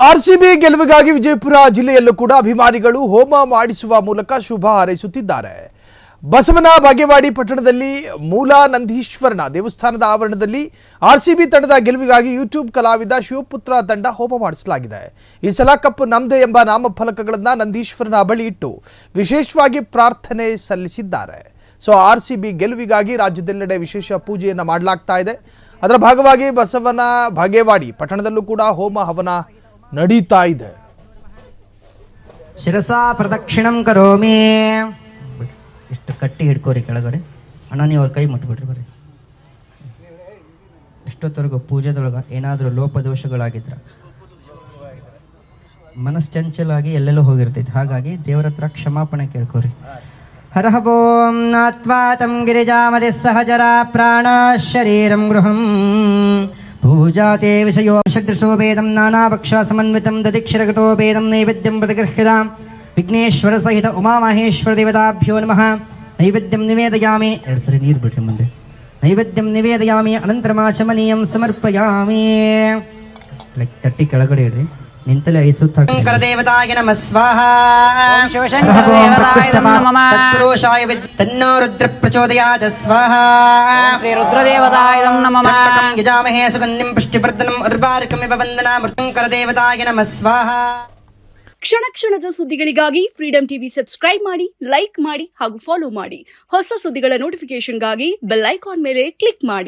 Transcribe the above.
RCB ಗೆಲುವಿಗಾಗಿ ವಿಜಯಪುರ ಜಿಲ್ಲೆಯಲ್ಲೂ ಕೂಡ ಅಭಿಮಾನಿಗಳು ಹೋಮ ಮಾಡಿಸುವ ಮೂಲಕ ಶುಭ ಹಾರೈಸುತ್ತಿದ್ದಾರೆ. ಬಸವನ ಬಾಗೇವಾಡಿ ಪಟ್ಟಣದಲ್ಲಿ ಮೂಲ ನಂದೀಶ್ವರನ ದೇವಸ್ಥಾನದ ಆವರಣದಲ್ಲಿ ಆರ್ಸಿಬಿ ತಂಡದ ಗೆಲುವಿಗಾಗಿ ಯೂಟ್ಯೂಬ್ ಕಲಾವಿದ ಶಿವಪುತ್ರ ತಂಡ ಹೋಮ ಮಾಡಿಸಲಾಗಿದೆ. ಈ ಸಲ ಕಪ್ ನಮ್ದೆ ಎಂಬ ನಾಮಫಲಕಗಳನ್ನು ನಂದೀಶ್ವರನ ಬಳಿ ಇಟ್ಟು ವಿಶೇಷವಾಗಿ ಪ್ರಾರ್ಥನೆ ಸಲ್ಲಿಸಿದ್ದಾರೆ. ಸೊ ಆರ್ಸಿಬಿ ಗೆಲುವಿಗಾಗಿ ರಾಜ್ಯದೆಲ್ಲೆಡೆ ವಿಶೇಷ ಪೂಜೆಯನ್ನು ಮಾಡಲಾಗ್ತಾ ಇದೆ. ಅದರ ಭಾಗವಾಗಿ ಬಸವನ ಬಾಗೇವಾಡಿ ಪಟ್ಟಣದಲ್ಲೂ ಕೂಡ ಹೋಮ ಹವನ ನಡೀತಾ ಇದೆ. ಶಿರಸಾ ಪ್ರದಕ್ಷಿಣಂ ಕರೋಮಿ. ಇಷ್ಟು ಕಟ್ಟಿ ಹಿಡ್ಕೋರಿ ಕೆಳಗಡೆ. ಅಣ್ಣ ನೀವು ಅವ್ರ ಕೈ ಮುಟ್ಬಿಡ್ರಿ ಬರ್ರಿ. ಇಷ್ಟೊತ್ತವರೆಗೂ ಪೂಜೆದೊಳಗೆ ಏನಾದರೂ ಲೋಪದೋಷಗಳಾಗಿದ್ರ ಮನಶ್ಚಂಚಲಾಗಿ ಎಲ್ಲೆಲ್ಲೋ ಹೋಗಿರ್ತೈತಿ. ಹಾಗಾಗಿ ದೇವರ ಹತ್ರ ಕ್ಷಮಾಪಣೆ ಕೇಳ್ಕೋರಿ. ಹರಃ ಓಂ ನಾತ್ವಾ ತಂ ಗಿರಿಜಾಮದಿ ಸಹಜರ ಪ್ರಾಣ ಶರೀರಂ ಗೃಹಂ पूजाते विषयो षड्रसोभेदं नानापक्ष समन्वितं दधिक्षरगतो भेदं नैवेद्यं प्रतिगृह्यतां विघ्नेश्वर सहित उमामहेश्वर देवताभ्यो नमः. नैवेद्यं निवेदयामि. ಎರಡು ಸರಿ ನೀರು ಬಿಡ್ರಿ ಮುಂದೆ. नैवेद्यं निवेदयामि अनन्तरमाचमनीयं समर्पयामि. ಲೈಕ್ ತಟ್ಟಿ ಕೆಳಗಡೆ ಇಡ್ರಿ. ನಿಂತಲೇ ಐಸುತ್ತ ಶಂಕರ ದೇವತಾಯ ನಮಃ ಸ್ವಾಹ. ಓಂ ಶಿವಶಂಕರ ದೇವತಾಯ ನಮಃ. ತತ್ಪುರುಷಾಯ ತನ್ನೋ ರುದ್ರ ಪ್ರಚೋದಯಾತ್ ಸ್ವಾಹ. ಶ್ರೀ ರುದ್ರ ದೇವತಾಯ ನಮಃ. ಯಜಾಮಹೇ ಸುಗಂಧಿಂ ಪುಷ್ಟಿವರ್ಧನಂ ಉರ್ವಾರುಕಮಿವ ವಂದನಾಮೃತಂಕರ ದೇವತಾಯ ನಮಃ ಸ್ವಾಹ. ಕ್ಷಣ ಕ್ಷಣದ ಸುದ್ದಿಗಳಿಗಾಗಿ ಫ್ರೀಡಂ ಟಿವಿ ಸಬ್ಸ್ಕ್ರೈಬ್ ಮಾಡಿ, ಲೈಕ್ ಮಾಡಿ ಹಾಗೂ ಫಾಲೋ ಮಾಡಿ. ಹೊಸ ಸುದ್ದಿಗಳ ನೋಟಿಫಿಕೇಶನ್ಗಾಗಿ ಬೆಲ್ ಐಕಾನ್ ಮೇಲೆ ಕ್ಲಿಕ್ ಮಾಡಿ.